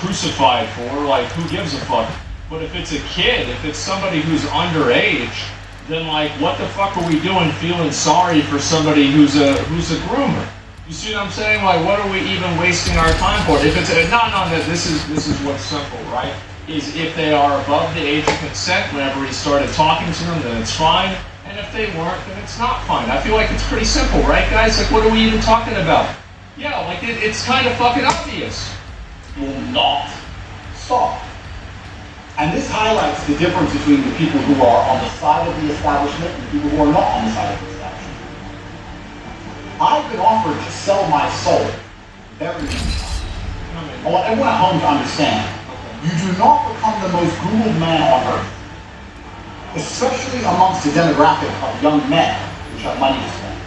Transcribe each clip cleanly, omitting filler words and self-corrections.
crucified for, like, who gives a fuck? But if it's a kid, if it's somebody who's underage, then, like, what the fuck are we doing feeling sorry for somebody who's a groomer? You see what I'm saying? Like, what are we even wasting our time for? If it's this is what's simple, right? Is if they are above the age of consent whenever he started talking to them, then it's fine. And if they weren't, then it's not fine. I feel like it's pretty simple, right, guys? Like, what are we even talking about? Yeah, like, it's kind of fucking obvious. Will not stop. And this highlights the difference between the people who are on the side of the establishment and the people who are not on the side of the establishment. I've been offered to sell my soul very many times. I want everyone at home to understand, you do not become the most Googled man on earth, especially amongst the demographic of young men, which have money to spend,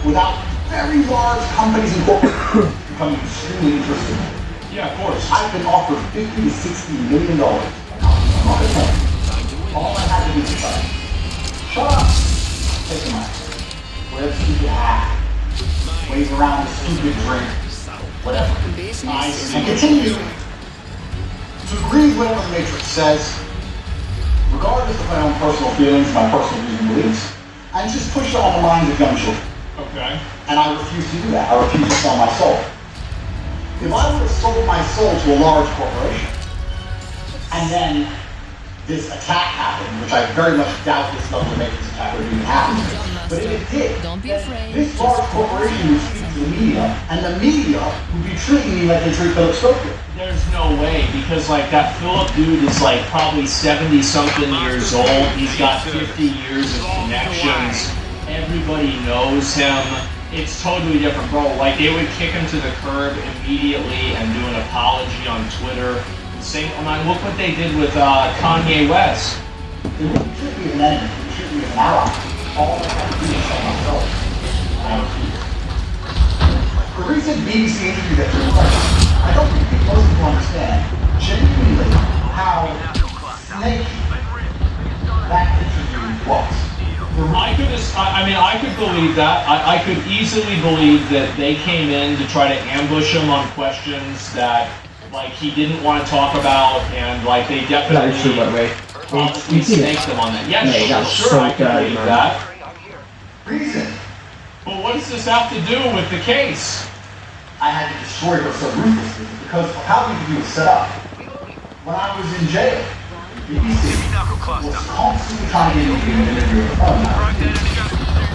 without very large companies and corporations becoming extremely interested. Yeah, of course. I've been offered $50 to $60 million. I'm not a thing. All I had to do was shut up, take the money, wear the stupid hat, wave around the stupid drink, whatever. And continue to agree with whatever the Matrix says, regardless of my own personal feelings, my personal views and beliefs, and just push it on the minds of young children. Okay. And I refuse to do that. I refuse to sell my soul. If I would have sold my soul to a large corporation, and then this attack happened, which I very much doubt this level of Matrix attack would even happen, but if it did, Don't be afraid. this large corporation would speak to the media, and the media would be treating me like they treat Philip Schofield. There's no way, because, like, that Philip dude is, like, probably 70-something years old. He's got 50 years of connections. Everybody knows him. It's totally different, bro. Like, they would kick him to the curb immediately and do an apology on Twitter. Same, I mean, look what they did with Kanye West. They wouldn't treat me as an enemy, they would treat me as an ally. All I had to do was sell myself. And I refused. The recent BBC interview that took place, I don't think most people understand genuinely how snaky that interview was. I could believe that. I could easily believe that they came in to try to ambush him on questions that, like, he didn't want to talk about, and, like, they definitely That is true, by the way. probably snaked them on that. Yeah, Mate, that's sure, so I can dirty, believe man. that. Reason. But what does this have to do with the case? I had to destroy her so ruthlessly because of how the interview was set up. When I was in jail, BBC was constantly trying to get me to interview with the phone.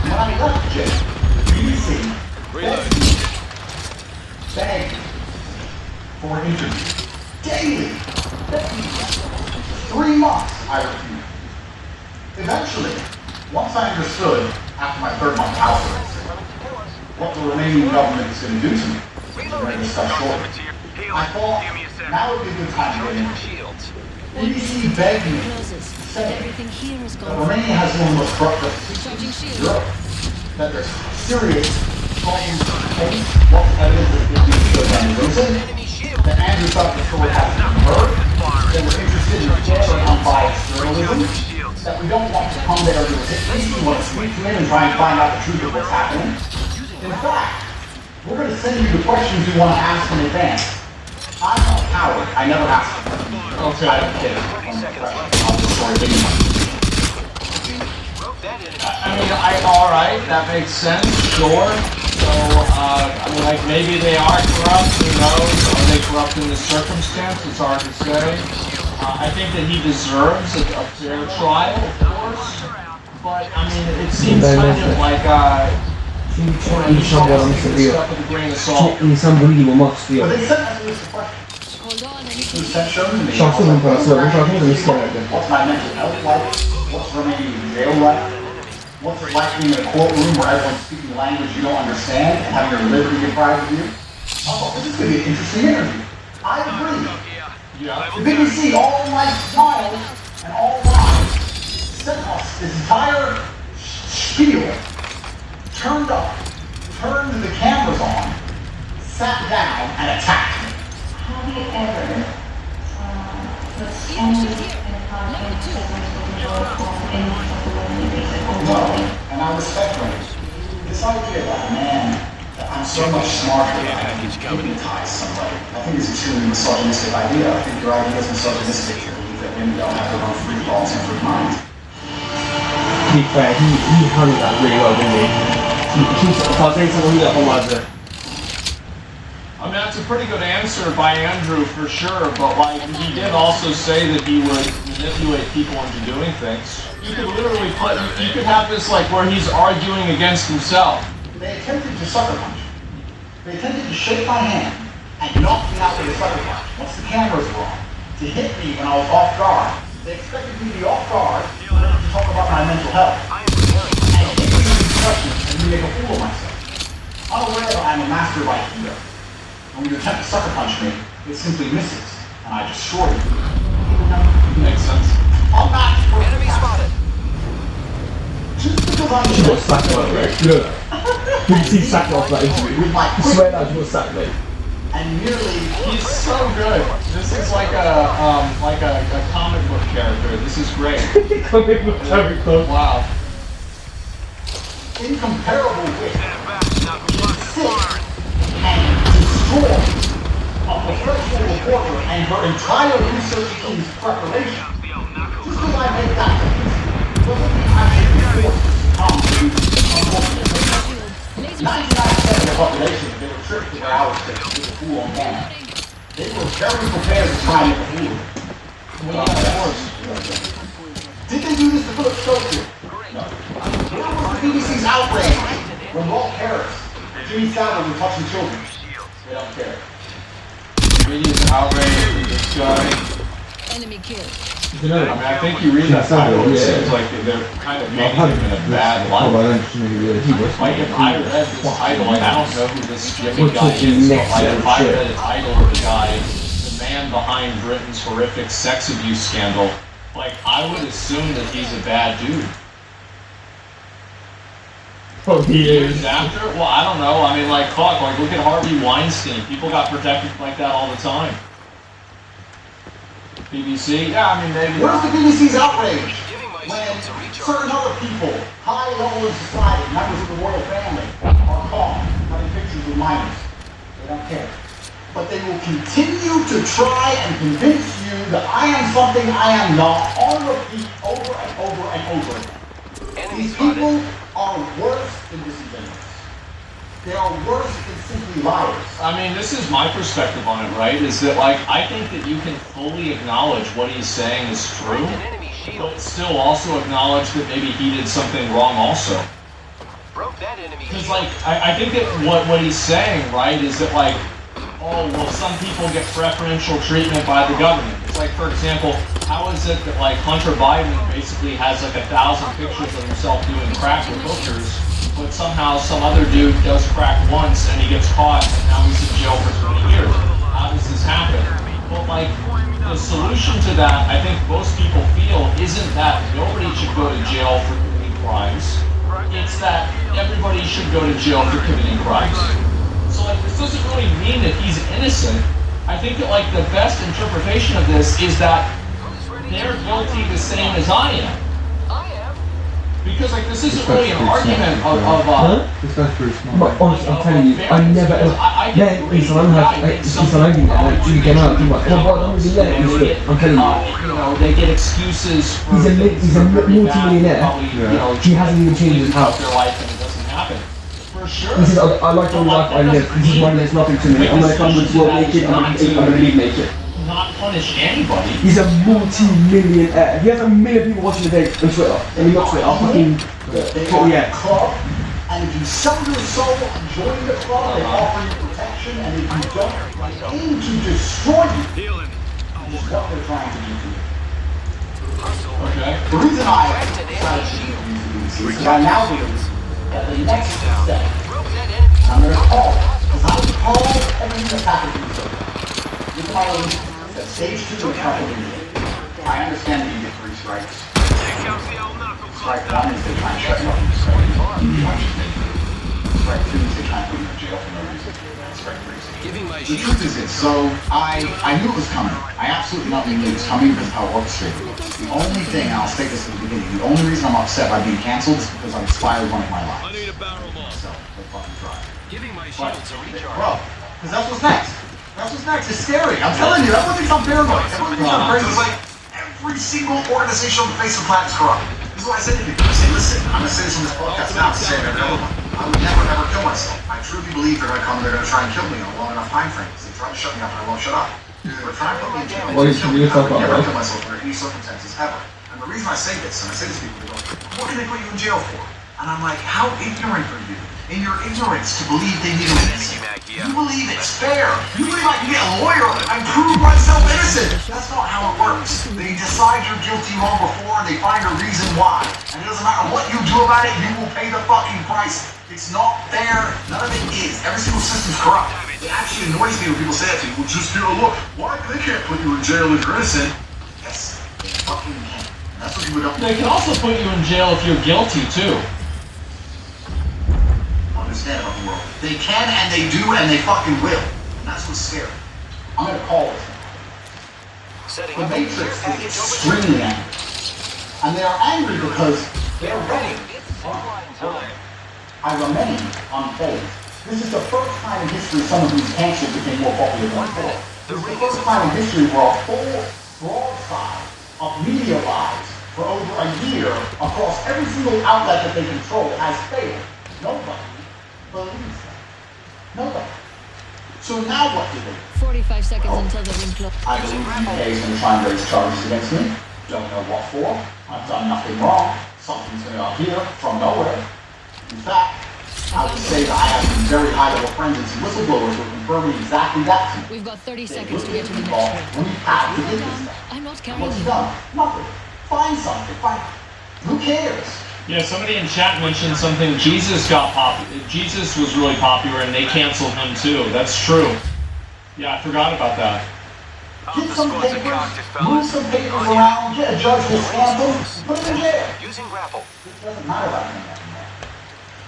When I left jail, BBC begged me for an interview daily. 3 months I refused. Eventually, once I understood, after my 3rd month house arrest, what the Romanian government is going to do to me, which we're going to discuss shortly, I thought now would be a good time to get in. BBC begged me to say Everything here is that gone. Romania has one of the most corrupt systems in Europe, that there's serious problems to the case, what evidence is being used to show them reason, that Andrew thought the story hasn't been heard, that we're interested in fair and unbiased journalism, that we don't want to come there to hit these, we want to sweep them in and try and find out the truth of what's happening. In fact, we're going to send you the questions you want to ask in advance. I'm not a coward. I never ask them. Okay. I don't care. I'll destroy video. All right, that makes sense, sure. So, I mean, like, maybe they are corrupt, who knows? Are they corrupt in this circumstance? It's hard to say. I think that he deserves a fair trial, of course. But, I mean, it seems kind of like, İnsan yalanı seviyor. stuff with a grain of salt. İnsan bunu gibi olmak But istiyor. they sent us this question. Hold on, I need Who to sent shown me? Şahsının parası var. Bu şarkıyı da isterlerdi. What's my mental health like? What's Romanian jail like? What's it like being in a courtroom where everyone's speaking a language you don't understand and having your liberty deprived of you? I thought this is going to be an interesting interview. I agree. Yeah. The BBC, all like smiles and all lies, sent us this entire spiel, turned up, turned the cameras on, sat down, and attacked me. Have you ever put any content No, and I respect them. This idea that a man that I'm so much smarter than I can hypnotize somebody. I think it's an extremely misogynistic idea. I think your idea is misogynistic to believe that women don't have their own free thoughts and free minds. To be fair, he handled that really well, didn't he? If I was saying something that whole other. I mean, that's a pretty good answer by Andrew for sure, but like, he did also say that he would manipulate people into doing things. You could literally you could have this like where he's arguing against himself. They attempted to sucker punch me. They attempted to shake my hand and knock me out with a sucker punch once the cameras were on, to hit me when I was off guard. They expected me to be off guard to talk about my mental health. And hit me with questions and me make a fool of myself. Unaware that I'm a master of Aikido. And when you attempt to sucker punch me, it simply misses, and I destroy you. Makes sense. I'm not Enemy spotted. just because I'm She got sacked by the way. You know that? Did you see sacked off that interview? with my I swear that she got sacked, mate. and merely He's so good. This is like a comic book character. This is great. Comic book character. Wow. incomparable wit, sick and destroy a professional reporter and her entire research team's preparation. Just because I make that doesn't mean I should be forced to succumb to unfortunate things. 99% of the population, if they were tricked to their outer space with a fool on camera, they were very prepared to try and make a fool of it. Well, yeah, of course. Did they do this to Philip Schofield? No. Where was the BBC's outrage when Rolf Harris and Jimmy Savile were touching children? They don't care. Media's outraged with this guy. Enemy killed. You know I mean, I think you read that title, it seems like they're kind of making him in a bad light. Like, if I read this title, like, I don't know who this Jimmy guy is, but like, if I read a title of the guy, the man behind Britain's horrific sex abuse scandal, like, I would assume that he's a bad dude. Oh, he Years is. after? Well, I don't know. I mean, like, fuck, like, look at Harvey Weinstein. People got protected like that all the time. BBC? Yeah, I mean, maybe. Where's the BBC's outrage when certain other people, high level in society, members of the royal family, are caught having pictures with minors? They don't care. But they will continue to try and convince you that I am something I am not on repeat over and over and over again. These people are worse than disingenuous. They are worse than simply liars. I mean, this is my perspective on it, right? Is that, like, I think that you can fully acknowledge what he's saying is true, but still also acknowledge that maybe he did something wrong also. Because, like, I think that what he's saying, right, is that, like, oh, well, some people get preferential treatment by the government. It's like, for example, how is it that, like, Hunter Biden basically has, like, 1,000 pictures of himself doing crack with hookers, but somehow some other dude does crack once and he gets caught and now he's in jail for 20 years. How does this happen? But like, the solution to that, I think most people feel, isn't that nobody should go to jail for committing crimes. It's that everybody should go to jail for committing crimes. So like, this doesn't really mean that he's innocent. I think that like the best interpretation of this is that they're guilty the same as I am. Because like this isn't really an argument of This guy's pretty smart. But honestly, I'm telling you, I never ever. Then he's on you get out. I'm like, oh, what? I'm really there. I'm telling you. You know, they get excuses for He's a multi-millionaire. He hasn't even changed his house. Their life and it doesn't happen. For sure. He says, I like the life I live. This is why there's nothing to me. I'm gonna come with work naked. I'm gonna leave naked. Not punish anybody. He's a multi-millionaire. He has 1 million people watching a day on Twitter. I mean, not Twitter, fucking. They Oh, are yeah. a club, and if you sell your soul and join the club, they offer you protection, and if you don't, they aim to destroy you. That is what they're trying to do to you. Okay. The reason I decided to use the BBC is because I now believe that the next step, I'm going to call it, because I was called everything that's happened to me. With my own, that stage 2 of California. I understand that you get 3 strikes. Strike 1 is they try and shut you up. Strike 2 is they try and put you in jail for no reason. Strike 3 is the truth is this. So I knew it was coming. I absolutely knew it was coming because of how orchestrated it was. The only thing, and I'll state this at the beginning, the only reason I'm upset by being canceled is because I inspired one of my lives. I need a barrel ball. So, let's fucking try. Bro, because that's what's next. That's what's next. It's scary. I'm telling you, everyone thinks I'm paranoid. Everyone thinks I'm crazy. It's like every single organization on the face of the planet is corrupt. This is what I said to people. I say, listen, I'm going to say this on this podcast now to say every other one. I would never, ever kill myself. I truly believe they're going to come and they're going to try and kill me in a long enough time frame. They try to shut me up and I won't shut up. They're trying to put me in jail. Well, you should be I would never right? kill myself under any circumstances ever. And the reason I say this, and I say this to people, they go, what can they put you in jail for? And I'm like, how ignorant are you? In your ignorance to believe they need an innocent. You believe it's fair. You believe I can get a lawyer and prove myself innocent. That's not how it works. They decide you're guilty long before and they find a reason why. And it doesn't matter what you do about it, you will pay the fucking price. It's not fair. None of it is. Every single system's corrupt. It actually annoys me when people say that to you. Well, just get a look. Why? They can't put you in jail if you're innocent. Yes, they fucking can. And that's what people don't. They can also put you in jail if you're guilty too. Understand about the world. They can and they do and they fucking will. And that's what's scary. I'm gonna call this now. The Matrix is extremely angry. And they are angry because they're ready. I remain unfazed. This is the first time in history someone who's canceled became more popular than before. This is the first time in history where a full broadside of media lies for over a year across every single outlet that they control has failed. Nobody believes them. Nobody. So now what do they do? 45 seconds until the ring closes. I believe UK is going to try and raise charges against me. Don't know what for. I've done nothing wrong. Something's going to appear from nowhere. In fact, I would say that I have some very high-level friends and some whistleblowers who are confirming exactly that to me. We've got 30 They seconds to look get at to the people, next we have to get this ring. stuff. I'm not And carrying what's you. done? Nothing. Find something. Find. Who cares? Yeah, somebody in chat mentioned something. Jesus got popular. Jesus was really popular, and they canceled him too. That's true. Yeah, I forgot about that. Get some papers, move some papers around, get a judge to stamp them, put them in jail. Using grapple. It doesn't matter about any of that anymore.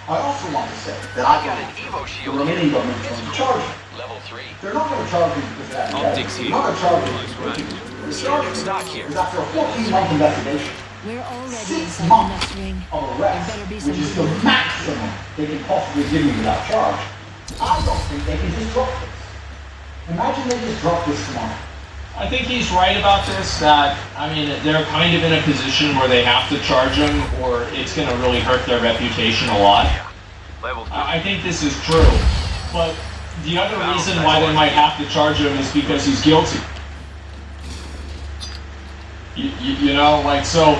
I also want to say that I Got an believe Evo the shield remaining here. government is going to charge me. Level 3. They're not going to charge me because of that. Optics They're here. not going to charge me because they're charging me Stock here. because after a 14-month investigation, We're already 6 inside the months next ring. of arrest, Better be which is the something. maximum they can possibly give me without charge, I don't think they can just drop this. Imagine they just drop this tomorrow. I think he's right about this, that, I mean, they're kind of in a position where they have to charge him, or it's going to really hurt their reputation a lot. Level 3. I think this is true. But the other reason why they might have to charge him is because he's guilty. You know, like, so,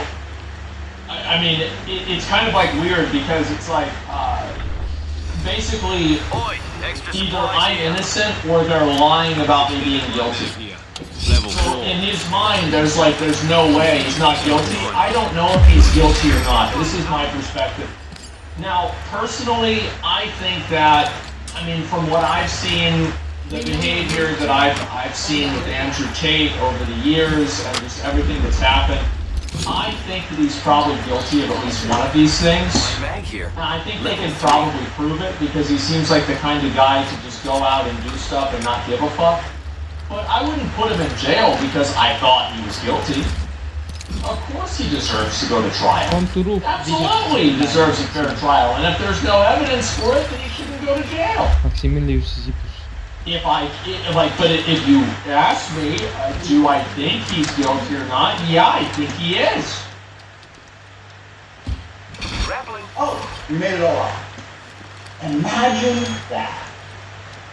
I mean, it's kind of like weird because it's like, basically, Oi, extra either supplies I'm here. innocent or they're lying about me being guilty. Here. Level So 4. in his mind, there's no way he's not guilty. I don't know if he's guilty or not. This is my perspective. Now, personally, I think that, I mean, from what I've seen, the behavior that I've seen with Andrew Tate over the years and just everything that's happened, I think that he's probably guilty of at least one of these things. Mag here. And I think they can probably prove it because he seems like the kind of guy to just go out and do stuff and not give a fuck. But I wouldn't put him in jail because I thought he was guilty. Of course he deserves to go to trial. Absolutely he deserves a fair trial. And if there's no evidence for it, then he shouldn't go to jail. Maximil Yusufus. But if you ask me, do I think he's guilty or not? Yeah, I think he is. Grappling. Oh, we made it all up. Imagine that.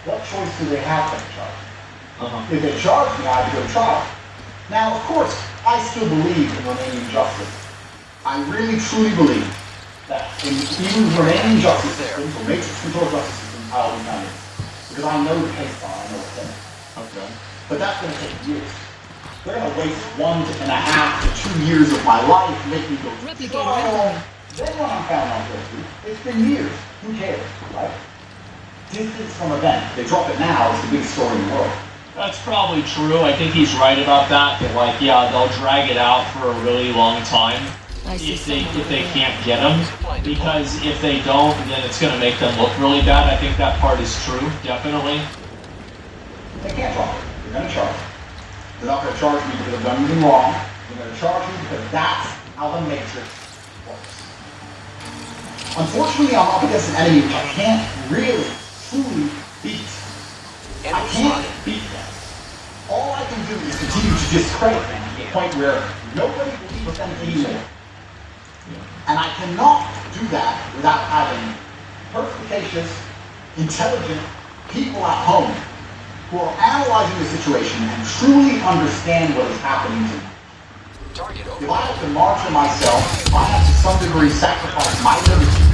What choice do they have to charge me? If they charge me, I have to go to trial. Now, of course, I still believe in Romanian justice. I really, truly believe that in even Romanian justice systems, or matrix control justice systems, I'll be found innocent. Because I know the case law, I know what's in it. Okay. But that's going to take years. They're going to waste 1.5 to 2 years of my life, make me go to Replicate, trial. Then when I'm found not guilty, it's been years. Who cares, right? Distance from event. They drop it now, it's the biggest story in the world. That's probably true. I think he's right about that. That like, yeah, they'll drag it out for a really long time I see if they something. can't get him. Because if they don't, then it's going to make them look really bad. I think that part is true, definitely. They can't drop it. They're going to charge me. They're not going to charge me because I've done anything wrong. They're going to charge me because that's how the Matrix works. Unfortunately, I'm up against an enemy which I can't really truly beat. I can't beat them. All I can do is continue to discredit them to the point where nobody believes them anymore. And I cannot do that without having perspicacious, intelligent people at home who are analyzing the situation and truly understand what is happening to me. If I have to march for myself, I have to some degree sacrifice my liberty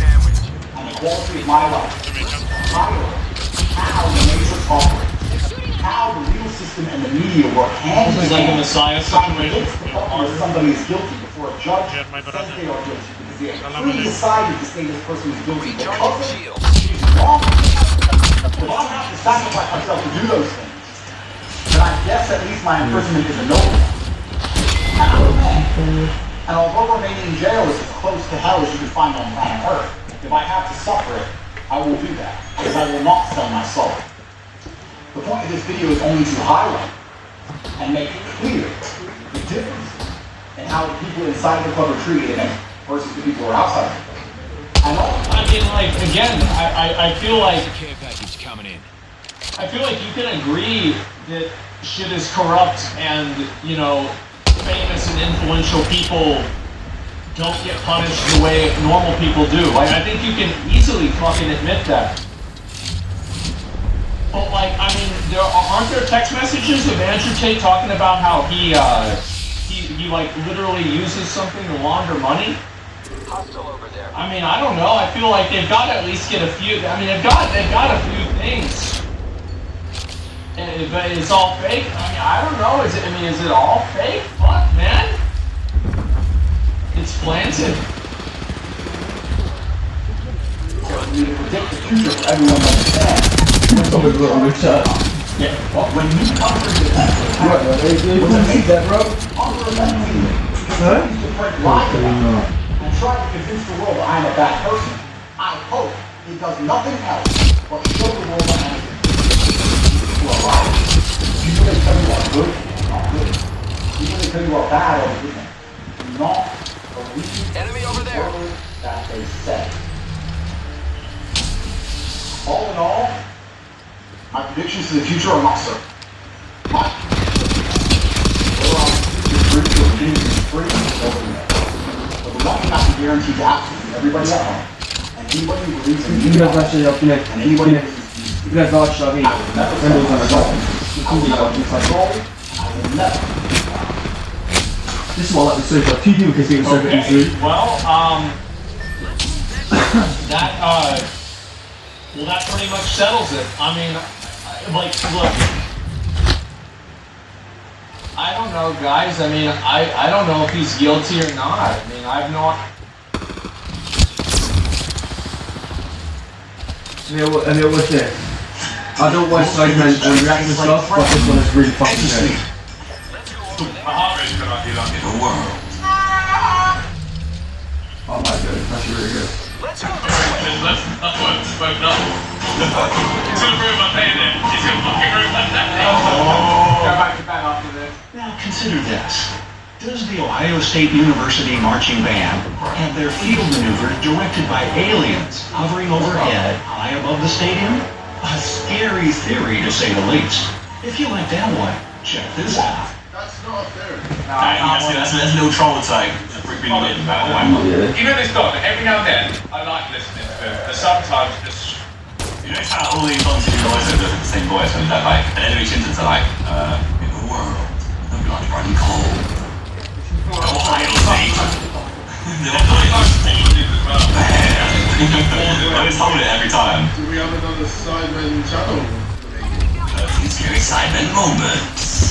and the quality of my life. Higher, how the matrix operates, how the legal system and the media work hand in It's like a hand, Messiah trying to situation. convince the public that somebody is guilty before a judge says they are guilty because they have freely decided to say this person is guilty because she's wrong. If I have to sacrifice myself to do those things, then I guess at least my imprisonment is a noble one. And I'm a man. And although remaining in jail is as close to hell as you can find on planet Earth, if I have to suffer it, I will do that, because I will not sell my soul. The point of this video is only to highlight and make clear the difference in how the people inside the club are treated versus the people who are outside the club. And all I mean, like, again, I feel like Care package coming in. I feel like you can agree that shit is corrupt and, you know, famous and influential people don't get punished the way normal people do. Like, I think you can easily fucking admit that. But, like, I mean, aren't there text messages of Andrew Tate talking about how he like, literally uses something to launder money? Hostile over there. I mean, I don't know. I feel like they've got to at least get a few. I mean, they've got a few things. But it's all fake. I mean, I don't know. Is it all fake? Fuck, man. It's planted. So we predict the future for everyone to understand. Yeah. Well, when you come to that, bro. unrelentingly, continue to break lies about me and try to convince the world that I am a bad person, I hope it does nothing else but show the world that I am good. People are liars. People that tell you are good are not good. People that tell you are bad are good. Do not believe Enemy over there. the word that they say. All in all, my predictions for the future are not certain. My free over there. But the one thing I can guarantee to absolutely everybody at home, and anybody who believes in me, Biraz daha şey yap yine. and anybody who believes in me, Biraz daha aşağı in. I will never Ben de sell o zaman myself. bak. I will never be controlled. I will never. This is what I like to say, but few people can see it so easily. Okay. Well, that pretty much settles it. I mean, like, look. I don't know, guys. I mean, I don't know if he's guilty or not. I mean, I've not. And it was it. I don't watch Sidemen and react to stuff, but this one is really fucking good. Oh my god, it's actually really good. Let's go. Now consider this. Does the Ohio State University Marching Band have their field maneuver directed by aliens hovering overhead high above the stadium? A scary theory to say the least. If you like that one, check this out. That's not fair. That's no troll type. You know this guy, but every now and then I like listening to him. But sometimes just You know how all these songs you always have the same voice and that like and every sentence are like, in the world, the blood running cold. Ohio State. I always hold it every time. Do we have another Sidemen channel? Scary Sidemen moments.